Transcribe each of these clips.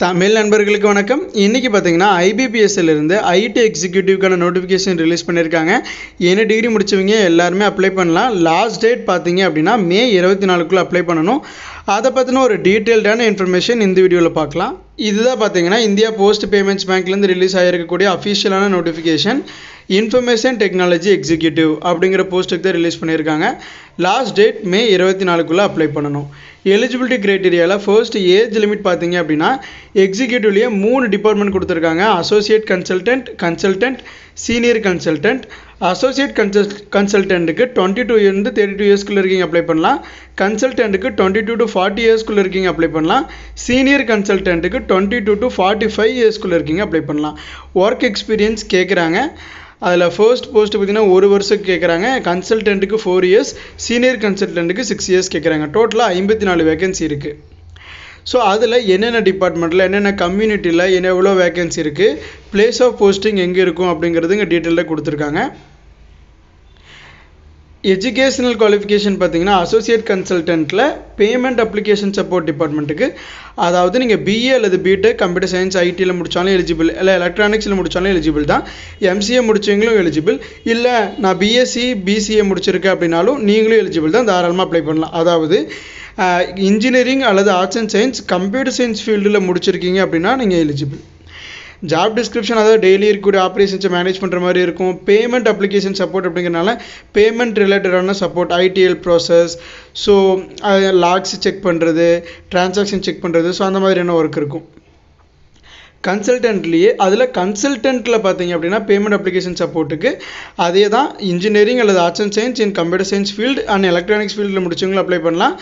தமிழ் நண்பர்களுக்கு வணக்கம். இன்றைக்கி பார்த்தீங்கன்னா ஐபிபிஎஸ்லேருந்து ஐடி எக்ஸிக்யூட்டிவ்க்கான நோட்டிஃபிகேஷன் ரிலீஸ் பண்ணியிருக்காங்க. என்ன டிகிரி முடித்தவங்க எல்லாருமே அப்ளை பண்ணலாம். லாஸ்ட் டேட் பார்த்தீங்க அப்படின்னா மே 24க்குள்ளே அப்ளை பண்ணணும். அதை பற்றின ஒரு டீட்டெயில்டான இன்ஃபர்மேஷன் இந்த வீடியோவில் பார்க்கலாம். இதுதான் பார்த்தீங்கன்னா இந்தியா போஸ்ட் பேமெண்ட்ஸ் பேங்க்லேருந்து ரிலீஸ் ஆகிருக்கக்கூடிய அஃபிஷியலான நோட்டிஃபிகேஷன். இன்ஃபர்மேஷன் டெக்னாலஜி எக்ஸிக்யூட்டிவ் அப்படிங்கிற போஸ்ட்டுக்கு தான் ரிலீஸ் பண்ணியிருக்காங்க. லாஸ்ட் டேட் மே 24க்குள்ளே அப்ளை பண்ணணும். எலிஜிபிலிட்டி க்ரைட்டீரியாவில் ஃபர்ஸ்ட் ஏஜ் லிமிட் பார்த்தீங்க அப்படின்னா எக்ஸிக்யூட்டிவ்லேயே 3 டிபார்ட்மெண்ட் கொடுத்துருக்காங்க. Associate consultant, senior consultant. Associate கன்சல்டன்ட்டுக்கு 22 இருந்து 32 இயர்ஸ்க்குள்ளே இருக்கீங்க அப்ளை பண்ணலாம். கன்சல்டன்ட்டுக்கு 22 to 40 இயர்ஸ்க்குள்ளே இருக்கீங்க அப்ளை பண்ணலாம். சீனியர் கன்சல்டன்ட்டுக்கு 22 to 45 இயர்ஸ்க்குள்ளே இருக்கீங்க அப்ளை பண்ணலாம். ஒர்க் எக்ஸ்பீரியன்ஸ் கேட்குறாங்க. அதில் ஃபர்ஸ்ட் போஸ்ட்டு பார்த்திங்கன்னா 1 வருஷத்துக்கு கேட்குறாங்க. கன்சல்டன்ட்டுக்கு 4 இயர்ஸ், சீனியர் கன்சல்டன்ட்டுக்கு 6 இயர்ஸ் கேட்குறாங்க. டோட்டலாக 54 வேகன்சி இருக்குது. ஸோ அதில் என்னென்ன டிபார்ட்மெண்ட்டில் என்னென்ன கம்யூனிட்டியில் எவ்வளோ வேகன்சி இருக்குது, பிளேஸ் ஆஃப் போஸ்டிங் எங்கே இருக்கும் அப்படிங்கிறது இங்கே டீட்டெயிலாக கொடுத்துருக்காங்க. எஜுகேஷனல் குவாலிஃபிகேஷன் பார்த்தீங்கன்னா அசோசியேட் கன்சல்டன்ட்டில் பேமெண்ட் அப்ளிகேஷன் சப்போர்ட் டிபார்ட்மெண்ட்டுக்கு, அதாவது நீங்கள் பிஏ அல்லது பிடெக் கம்ப்யூட்டர் சயின்ஸ் ஐடியில் முடித்தாலும் எலிஜிபிள், இல்லை எலக்ட்ரானிக்ஸில் முடித்தாலும் எலிஜிபிள் தான். எம்சிஏ முடித்தவங்களும் எலிஜிபிள், இல்லை நான் பிஎஸ்சி பிசிஏ முடிச்சிருக்கேன் அப்படின்னாலும் நீங்களும் எலிஜிபிள் தான், தாராளமாக அப்ளை பண்ணலாம். அதாவது இன்ஜினியரிங் அல்லது arts and science computer science ஃபீல்டில் முடிச்சிருக்கீங்க அப்படின்னா நீங்கள் எலிஜிபிள். ஜாப் டிஸ்கிரிப்ஷன் அதாவது டெய்லி இருக்கக்கூடிய ஆப்ரேஷன்ஸை மேனேஜ் பண்ணுற மாதிரி இருக்கும். பேமெண்ட் அப்ளிகேஷன் சப்போர்ட் அப்படிங்கிறனால பேமெண்ட் ரிலேட்டடான support, ITIL process, so logs check பண்ணுறது, டிரான்சாக்ஷன் செக் பண்ணுறது, ஸோ அந்த மாதிரியான ஒர்க் இருக்கும். கன்சல்டன்ட்லேயே அதில் கன்சல்டன்ட்டில் பார்த்தீங்க அப்படின்னா பேமெண்ட் அப்ளிகேஷன் சப்போர்ட்டுக்கு அதே தான் இன்ஜினியரிங் அல்லது arts and science in computer science field and electronics ஃபீல்டில் முடிச்சவங்களும் அப்ளை பண்ணலாம்.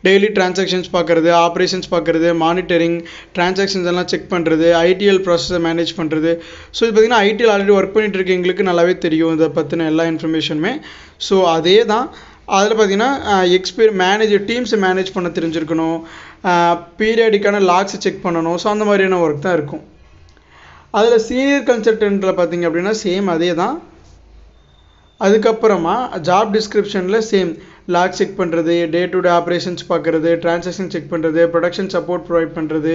டெய்லி டிரான்சாக்ஷன்ஸ் பார்க்குறது, ஆப்ரேஷன்ஸ் பார்க்குறது, மானிட்டரிங், டிரான்சாக்ஷன்ஸ் எல்லாம் செக் பண்ணுறது, ஐடிஎல் ப்ராசஸை மேனேஜ் பண்ணுறது. ஸோ இது பார்த்திங்கன்னா ஐடிஎல் ஆல்ரெடி ஒர்க் பண்ணிட்டு இருக்க எங்களுக்கு நல்லாவே தெரியும் இதை பற்றின எல்லா இன்ஃபர்மேஷனுமே. ஸோ அதே தான் அதில் பார்த்திங்கன்னா டீம்ஸை மேனேஜ் பண்ண தெரிஞ்சிருக்கணும், பீரியாடிக்கான லாக்ஸை செக் பண்ணணும். ஸோ அந்த மாதிரியான ஒர்க் தான் இருக்கும். அதில் சீனியர் கன்சல்டன்ட்டில் பார்த்தீங்க அப்படின்னா சேம் அதே தான். அதுக்கப்புறமா ஜாப் டிஸ்கிரிப்ஷனில் சேம் லாக் செக் பண்ணுறது, டே டு டே ஆப்ரேஷன்ஸ் பார்க்குறது, டிரான்சாக்ஷன் செக் பண்ணுறது, ப்ரொடக்ஷன் சப்போர்ட் ப்ரொவைட் பண்ணுறது.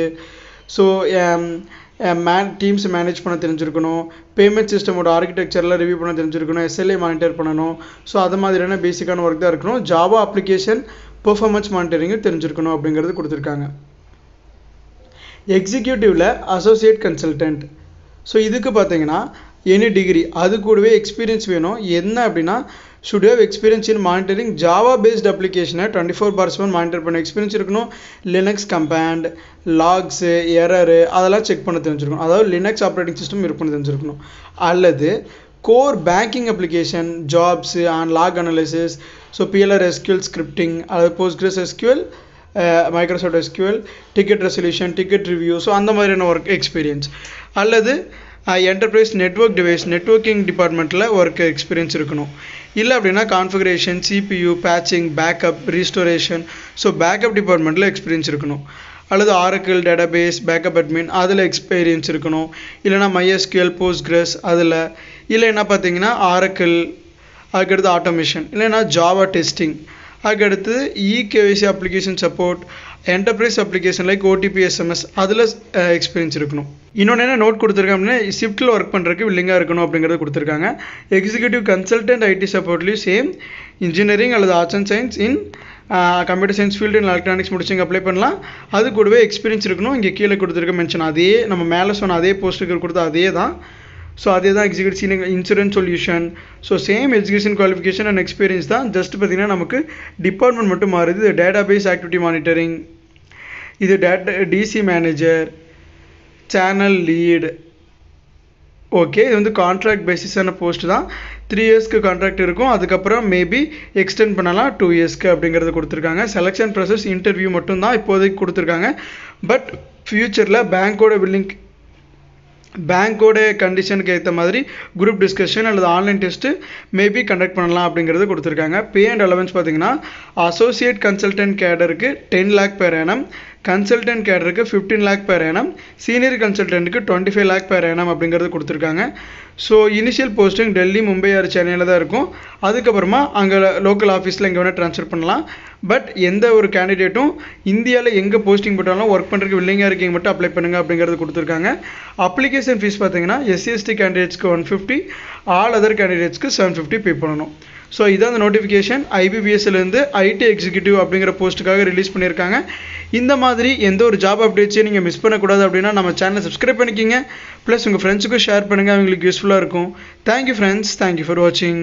ஸோ டீம்ஸ் மேனேஜ் பண்ண தெரிஞ்சிருக்கணும், பேமெண்ட் சிஸ்டமோட ஆர்கிடெக்சரில் ரிவ்யூ பண்ண தெரிஞ்சிருக்கணும், எஸ்எல்ஏ மானிட்டர் பண்ணணும். ஸோ அது மாதிரியான பேசிக்கான ஒர்க் தான் இருக்கணும். ஜாவா அப்ளிகேஷன் பெர்ஃபார்மன்ஸ் மானிட்டரிங்கும் தெரிஞ்சிருக்கணும் அப்படிங்கிறது கொடுத்துருக்காங்க. எக்ஸிக்யூட்டிவில் அசோசியேட் கன்சல்டன்ட், ஸோ இதுக்கு பார்த்தீங்கன்னா எனி டிகிரி அது கூடவே எக்ஸ்பீரியன்ஸ் வேணும். என்ன அப்படின்னா should have experience in monitoring Java based அப்ளிகேஷனை 24/7 மானிட்டர் பண்ண எக்ஸ்பீரியன்ஸ் இருக்கணும். லினக்ஸ் கம்பேண்ட், லாக்ஸு, எரரு அதெல்லாம் செக் பண்ண தெரிஞ்சிருக்கணும். அதாவது லினக்ஸ் ஆப்ரேட்டிங் சிஸ்டம் யூஸ் பண்ண தெரிஞ்சிருக்கணும். அல்லது core banking application, jobs and log analysis, so PLR SQL scripting, அதாவது Postgres SQL, Microsoft SQL, ticket resolution, ticket review, so அந்த மாதிரியான ஒர்க் எக்ஸ்பீரியன்ஸ். அல்லது என்டர்பிரைஸ் நெட்வொர்க்கிங் டிபார்ட்மெண்ட்டில் ஒர்க் எக்ஸ்பீரியன்ஸ் இருக்கணும். இல்லை அப்படின்னா configuration, CPU, patching, backup, restoration, so backup டிபார்ட்மெண்ட்டில் experience இருக்கணும். அல்லது ஆரக்கிள் டேட்டாபேஸ் பேக்கப் அட்மின் அதில் எக்ஸ்பீரியன்ஸ் இருக்கணும். இல்லைனா மைஎஸ்கியூஎல், போஸ்ட்கிரஸ் அதில், இல்லைன்னா பார்த்தீங்கன்னா ஆரக்கிள், அதுக்கடுத்து ஆட்டோமேஷன், இல்லைன்னா ஜாவா டெஸ்டிங், அதுக்கடுத்து eKYC application support, enterprise application like OTP, SMS அதில் எக்ஸ்பீரியன்ஸ் இருக்கணும். இன்னொன்று என்ன நோட் கொடுத்துருக்காங்க அப்படின்னா ஷிஃப்ட்டில் ஒர்க் பண்ணுறதுக்கு வில்லிங்காக இருக்கணும் அப்படிங்கிறது கொடுத்துருக்காங்க. எக்ஸிக்யூட்டிவ் கன்சல்டன்ட் ஐடி சப்போர்ட்லேயும் சேம் இன்ஜினியரிங் அல்லது arts and science in computer science field in electronics முடிச்சிங்க அப்ளை பண்ணலாம். அது கூடவே எக்ஸ்பீரியன்ஸ் இருக்கணும். இங்கே கீழே கொடுத்துருக்க மென்ஷன் அதே நம்ம மேலே சொன்ன அதே போஸ்ட்டுக்கு கொடுத்த அதே தான். ஸோ அதே தான் executive insurance solution. So same education qualification and experience தான். ஜஸ்ட் பார்த்திங்கன்னா நமக்கு டிபார்ட்மெண்ட் மட்டும் மாறுது. இது டேட்டாபேஸ் ஆக்டிவிட்டி மானிட்டரிங், இது DC manager, channel lead. Okay, இது வந்து கான்ட்ராக்ட் பேசிஸான போஸ்ட் தான். 3 இயர்ஸ்க்கு கான்ட்ராக்ட் இருக்கும். அதுக்கப்புறம் மேபி எக்ஸ்டெண்ட் பண்ணலாம் 2 இயர்ஸ்க்கு அப்படிங்கிறது கொடுத்துருக்காங்க. செலெக்ஷன் ப்ராசஸ் இன்டர்வியூ மட்டும்தான் இப்போதைக்கு கொடுத்துருக்காங்க. பட் ஃப்யூச்சரில் பேங்க்கோட கண்டிஷனுக்கு ஏற்ற மாதிரி குரூப் டிஸ்கஷன் அல்லது ஆன்லைன் டெஸ்ட்டு மேபி கண்டக்ட் பண்ணலாம் அப்படிங்கிறது கொடுத்துருக்காங்க. பே அண்ட் அலவன்ஸ் பார்த்தீங்கன்னா அசோசியேட் கன்சல்டன்ட் கேடருக்கு 10 lakh per annum, கன்சல்டன்ட் கேடருக்கு 15 lakh per annum, சீனியர் கன்சல்டன்ட்டுக்கு 25 lakh per annum அப்படிங்கிறது கொடுத்துருக்காங்க. So initial posting Delhi, Mumbai or சென்னையில் தான் இருக்கும். அதுக்கப்புறமா அங்கே லோக்கல் ஆஃபீஸில் எங்கே வேணால் ட்ரான்ஸ்ஃபர் பண்ணலாம். பட் எந்த ஒரு கேண்டிடேட்டும் இந்தியாவில் எங்கே போஸ்டிங் போட்டாலும் ஒர்க் பண்ணுறதுக்கு வில்லிங்காக இருக்கீங்க மட்டும் அப்ளை பண்ணுங்கள் அப்படிங்கிறது கொடுத்துருக்காங்க. அப்ளிகேஷன் ஃபீஸ் பார்த்தீங்கன்னா SC/ST கேண்டிடேட்ஸ்க்கு 150, ஆல் அதர் கேண்டிடேட்ஸ்க்கு 750 பே பண்ணணும். ஸோ இதான் அந்த நோட்டிஃபிகேஷன் IBPSலேருந்து IT எக்ஸிக்யூட்டிவ் அப்படிங்கிற போஸ்ட்டுக்காக ரிலீஸ் பண்ணியிருக்காங்க. இந்த மாதிரி எந்த ஒரு ஜாப் அப்டேட்ஸையும் நீங்கள் மிஸ் பண்ணக்கூடாது அப்படின்னா நம்ம சேனலை சப்ஸ்கிரைப் பண்ணிக்கிங்க. ப்ளஸ் உங்கள் ஃப்ரெண்ட்ஸுக்கும் ஷேர் பண்ணுங்கள், அவங்களுக்கு யூஸ்ஃபுல்லாக இருக்கும். தேங்க்யூ ஃப்ரெண்ட்ஸ், தேங்க்யூ ஃபார் வாட்சிங்.